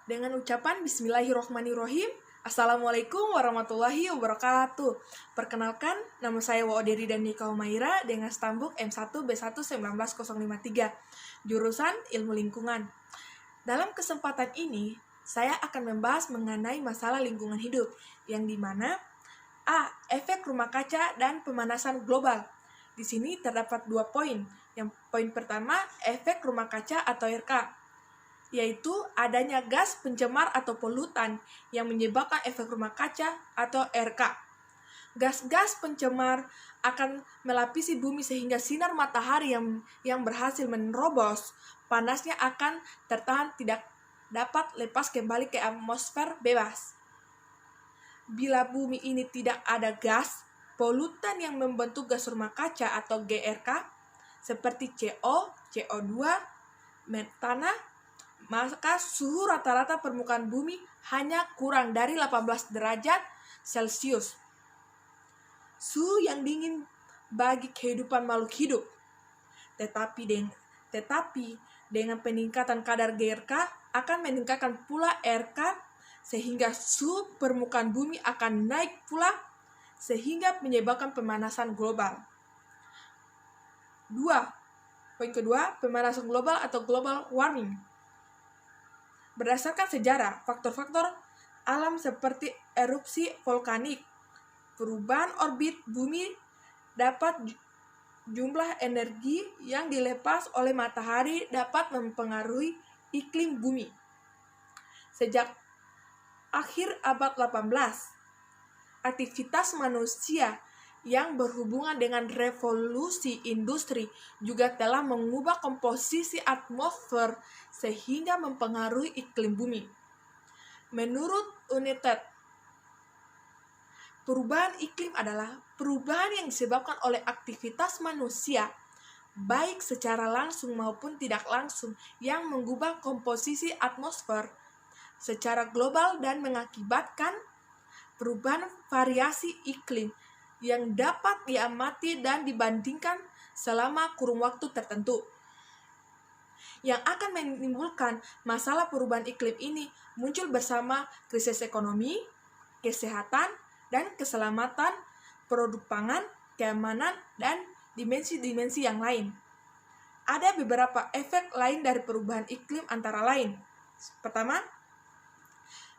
Dengan ucapan Bismillahirrohmanirrohim, Assalamualaikum warahmatullahi wabarakatuh. Perkenalkan, nama saya Waoderi Danika Humaira dengan stambuk M1B1-19053, jurusan Ilmu Lingkungan. Dalam kesempatan ini, saya akan membahas mengenai masalah lingkungan hidup, yang dimana A. Efek rumah kaca dan pemanasan global. Di sini terdapat 2 poin. Yang poin pertama, efek rumah kaca atau RK, yaitu adanya gas pencemar atau polutan yang menyebabkan efek rumah kaca atau RK. Gas-gas pencemar akan melapisi bumi sehingga sinar matahari yang berhasil menerobos panasnya akan tertahan, tidak dapat lepas kembali ke atmosfer bebas. Bila bumi ini tidak ada gas, polutan yang membentuk gas rumah kaca atau GRK seperti CO, CO2, metana, maka suhu rata-rata permukaan bumi hanya kurang dari 18 derajat Celcius. Suhu yang dingin bagi kehidupan makhluk hidup. Tetapi dengan peningkatan kadar GRK akan meningkatkan pula RK, sehingga suhu permukaan bumi akan naik pula, sehingga menyebabkan pemanasan global. Poin kedua, pemanasan global atau global warming. Berdasarkan sejarah, faktor-faktor alam seperti erupsi volkanik, perubahan orbit bumi, dapat jumlah energi yang dilepas oleh matahari dapat mempengaruhi iklim bumi. Sejak akhir abad 18, aktivitas manusia yang berhubungan dengan revolusi industri juga telah mengubah komposisi atmosfer sehingga mempengaruhi iklim bumi. Menurut UNITED, perubahan iklim adalah perubahan yang disebabkan oleh aktivitas manusia, baik secara langsung maupun tidak langsung, yang mengubah komposisi atmosfer secara global dan mengakibatkan perubahan variasi iklim yang dapat diamati dan dibandingkan selama kurun waktu tertentu. Yang akan menimbulkan masalah perubahan iklim ini muncul bersama krisis ekonomi, kesehatan, dan keselamatan produk pangan, keamanan, dan dimensi-dimensi yang lain. Ada beberapa efek lain dari perubahan iklim antara lain. Pertama,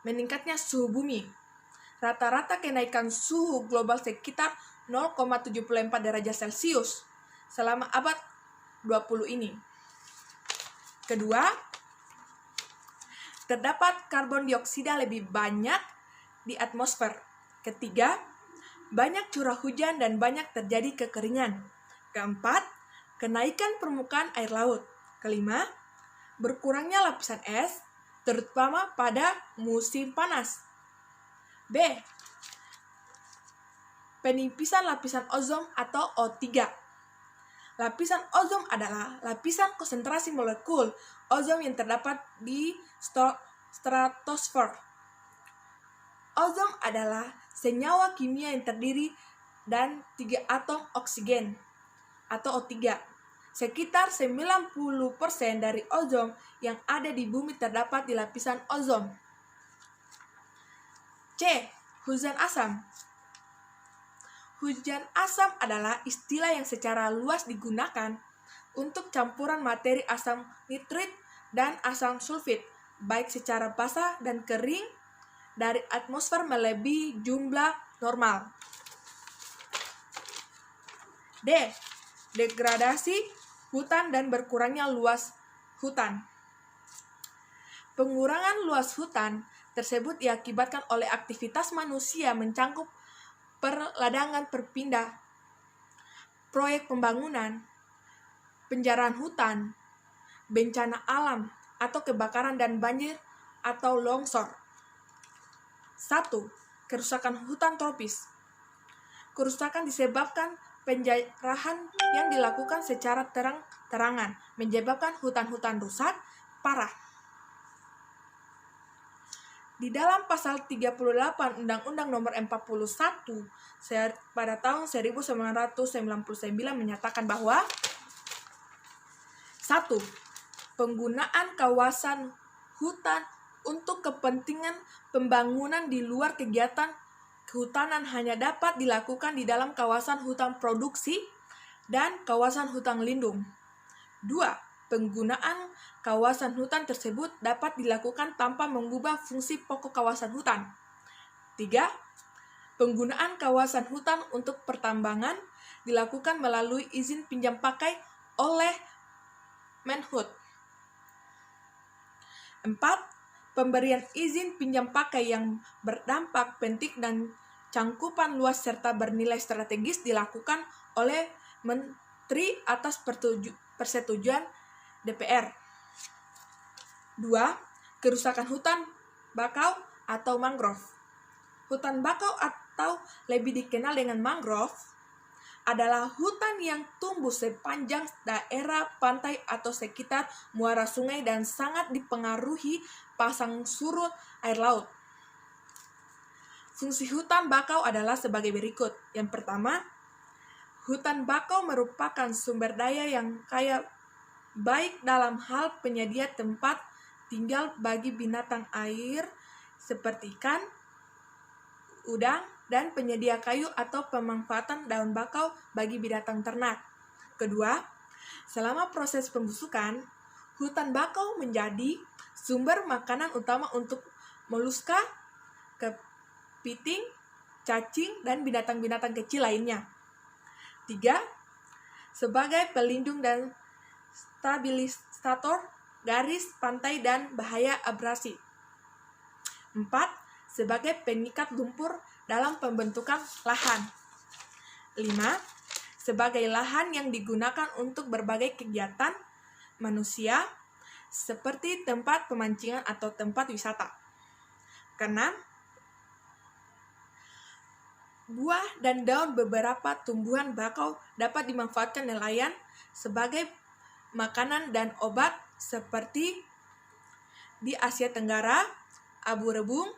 meningkatnya suhu bumi. Rata-rata kenaikan suhu global sekitar 0,74 derajat Celcius selama abad 20 ini. Kedua, terdapat karbon dioksida lebih banyak di atmosfer. Ketiga, banyak curah hujan dan banyak terjadi kekeringan. Keempat, kenaikan permukaan air laut. Kelima, berkurangnya lapisan es, terutama pada musim panas. B. Penipisan lapisan ozon atau O3. Lapisan ozon adalah lapisan konsentrasi molekul ozon yang terdapat di stratosfer. Ozon adalah senyawa kimia yang terdiri dan 3 atom oksigen atau O3. Sekitar 90% dari ozon yang ada di bumi terdapat di lapisan ozon. C. Hujan asam. Hujan asam adalah istilah yang secara luas digunakan untuk campuran materi asam nitrit dan asam sulfit, baik secara basah dan kering, dari atmosfer melebihi jumlah normal. D. Degradasi hutan dan berkurangnya luas hutan. Pengurangan luas hutan tersebut diakibatkan oleh aktivitas manusia mencangkup perladangan berpindah, proyek pembangunan, penjarahan hutan, bencana alam atau kebakaran dan banjir atau longsor. 1. Kerusakan hutan tropis. Kerusakan disebabkan penjarahan yang dilakukan secara terang-terangan, menyebabkan hutan-hutan rusak parah. Di dalam pasal 38 Undang-Undang Nomor 41 pada tahun 1999 menyatakan bahwa 1. Penggunaan kawasan hutan untuk kepentingan pembangunan di luar kegiatan kehutanan hanya dapat dilakukan di dalam kawasan hutan produksi dan kawasan hutan lindung. 2. Penggunaan kawasan hutan tersebut dapat dilakukan tanpa mengubah fungsi pokok kawasan hutan. 3. Penggunaan kawasan hutan untuk pertambangan dilakukan melalui izin pinjam pakai oleh Menhut. 4. Pemberian izin pinjam pakai yang berdampak penting dan cangkupan luas serta bernilai strategis dilakukan oleh Menteri atas persetujuan DPR. 2. Kerusakan hutan bakau atau mangrove. Hutan bakau atau lebih dikenal dengan mangrove adalah hutan yang tumbuh sepanjang daerah pantai atau sekitar muara sungai dan sangat dipengaruhi pasang surut air laut. Fungsi hutan bakau adalah sebagai berikut. Yang pertama, hutan bakau merupakan sumber daya yang kaya baik dalam hal penyedia tempat tinggal bagi binatang air seperti ikan, udang, dan penyedia kayu atau pemanfaatan daun bakau bagi binatang ternak. Kedua, selama proses pembusukan, hutan bakau menjadi sumber makanan utama untuk moluska, kepiting, cacing, dan binatang-binatang kecil lainnya. 3. Sebagai pelindung dan stabilisator garis pantai dan bahaya abrasi. 4. Sebagai pengikat lumpur dalam pembentukan lahan. 5. Sebagai lahan yang digunakan untuk berbagai kegiatan manusia seperti tempat pemancingan atau tempat wisata. 6. Buah dan daun beberapa tumbuhan bakau dapat dimanfaatkan nelayan sebagai makanan dan obat seperti di Asia Tenggara, abu rebung,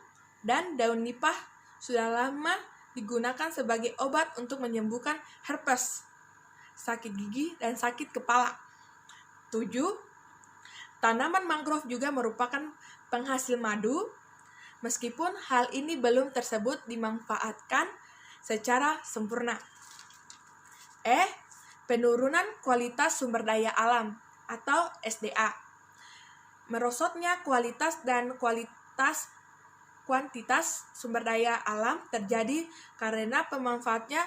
dan daun nipah sudah lama digunakan sebagai obat untuk menyembuhkan herpes, sakit gigi, dan sakit kepala. 7. Tanaman mangrove juga merupakan penghasil madu, meskipun hal ini belum tersebut dimanfaatkan secara sempurna. Penurunan kualitas sumber daya alam atau SDA. Merosotnya kualitas dan kuantitas sumber daya alam terjadi karena pemanfaatnya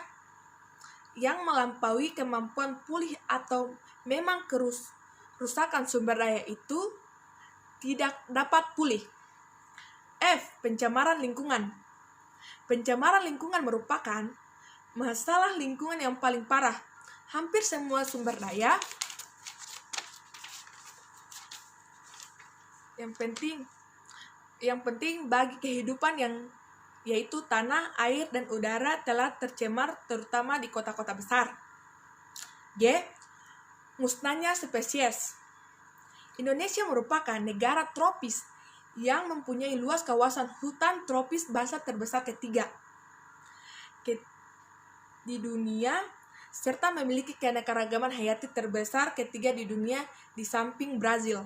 yang melampaui kemampuan pulih atau memang kerusakan sumber daya itu tidak dapat pulih. Pencemaran lingkungan. Pencemaran lingkungan merupakan masalah lingkungan yang paling parah. Hampir semua sumber daya yang penting bagi kehidupan yaitu tanah, air, dan udara telah tercemar terutama di kota-kota besar. Musnahnya spesies. Indonesia merupakan negara tropis yang mempunyai luas kawasan hutan tropis basah terbesar ketiga di dunia serta memiliki keanekaragaman hayati terbesar ketiga di dunia di samping Brazil.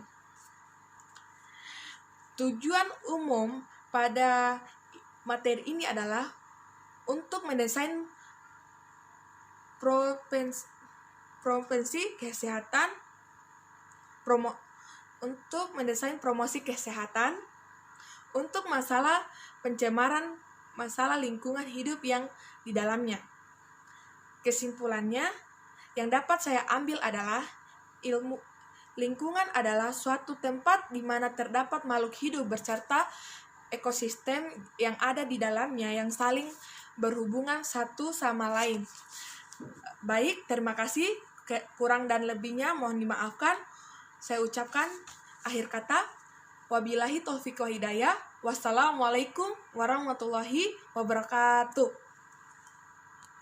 Tujuan umum pada materi ini adalah untuk mendesain promosi kesehatan untuk masalah pencemaran, masalah lingkungan hidup yang di dalamnya. Kesimpulannya, yang dapat saya ambil adalah lingkungan adalah suatu tempat di mana terdapat makhluk hidup beserta ekosistem yang ada di dalamnya yang saling berhubungan satu sama lain. Baik, terima kasih. Kurang dan lebihnya mohon dimaafkan. Saya ucapkan akhir kata. Wabillahi taufiq wa hidayah. Wassalamualaikum warahmatullahi wabarakatuh.